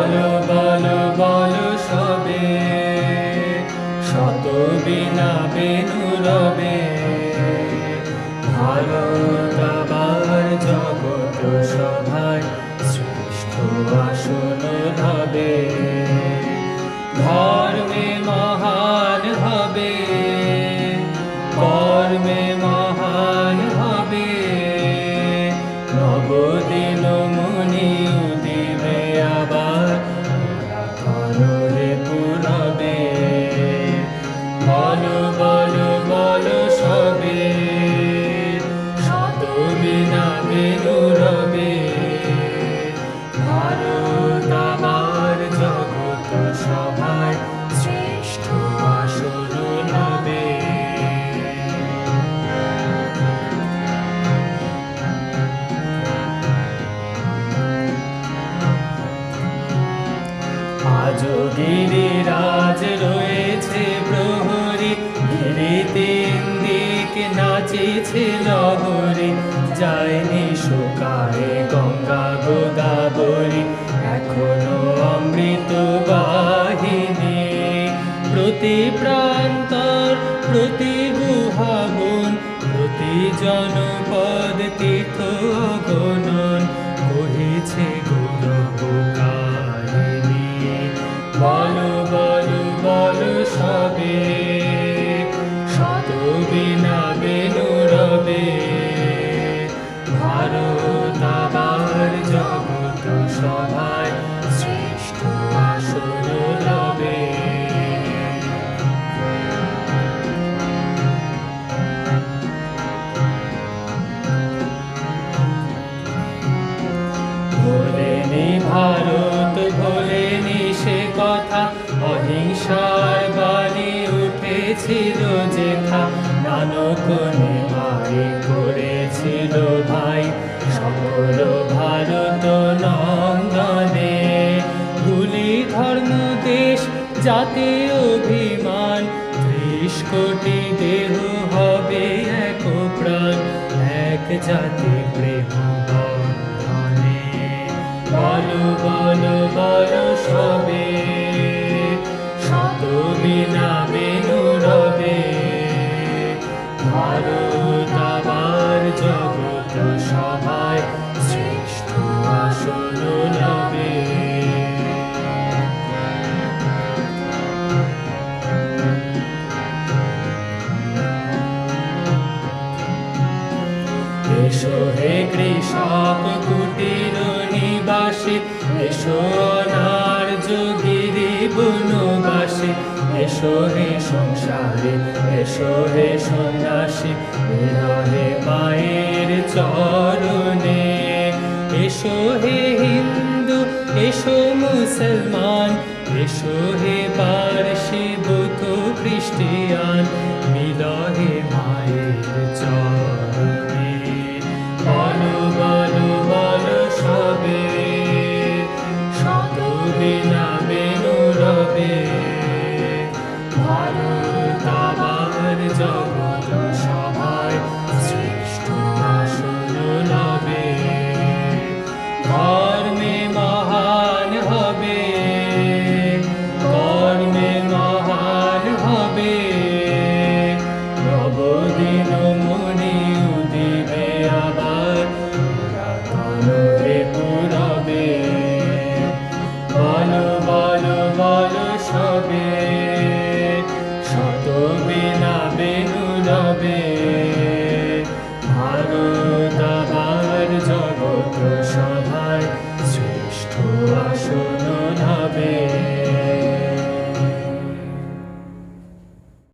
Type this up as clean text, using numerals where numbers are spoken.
বলো বলো বলো সবে, শত বীণা বেনু রবে। ভারত আবার জগৎ সভায় শ্রেষ্ঠ আসন হবে। ধর্মে মহান হবে, কর্মে মহান হবে। নবদিন মুনি উদিবে আবার, তরুরে পুরবে। বলো বলো বলো সবে, শত বীণা বেনু রবে। ভারত আবার জগৎ সভায় শ্রেষ্ঠ আসন হবে। আজও গিরিরাজ রয়েছে প্রহরী, গিরি তিন দিক নাচেছে লহরী। যায়নি শুকায় গঙ্গা গোদাবরী, এখনো অমৃত বাহিনী। প্রতি প্রান্তর প্রতি গুহাবন, প্রতি জনপদ তীর্থ অগণন, কহিছে গৌরব কাহিনী। বলো বলো বলো সবে, শত বীণা বেনু রবে। ভারত আবার জগৎ সভায় শ্রেষ্ঠ আসন রবে। ভোলেনি ভারত ভোলেনি সে কথা, অহিংসার বাণী উঠেছিল যেথা। নানক নিমাই করেছিল ভাই সকল ভারত নন্দনে। ভুলি ধর্ম দেশ জাতি অভিমান, ৩০ কোটি দেহ হবে এক প্রাণ, এক জাতি প্রেম বন্ধনে। বলো বলো বলো সবে, শত বীণা বেনু রবে। ভারত আবার জগৎ সভায় শ্রেষ্ঠ আসন রবে। এসো হে কৃষক কুটির নিবাসী, এসো অনার্য গিরি বনবাসী। এসো হে সংসারী, এসো হে সন্ন্যাসী, বিরহে মায়ের চরণে। এসো হে হিন্দু, এসো মুসলমান, এসো হে পারসি বৌদ্ধ খ্রিস্টিয়ান, মিলহে মায়ের চরণে। বলো বলো বলো সবে, শত বীণা বেনু রবে। ভারত আবার জগৎ সভায় শ্রেষ্ঠ আসন রবে। ধর্মে মহান হবে, কর্মে মহান হবে। নবদিন মুনি উদিবে আবার, তরুরে পুরবে। বলো বলো বলো সবে, শত বীণা বেনু রবে। ভারত আবার জগৎ সভায় শ্রেষ্ঠ আসন হবে।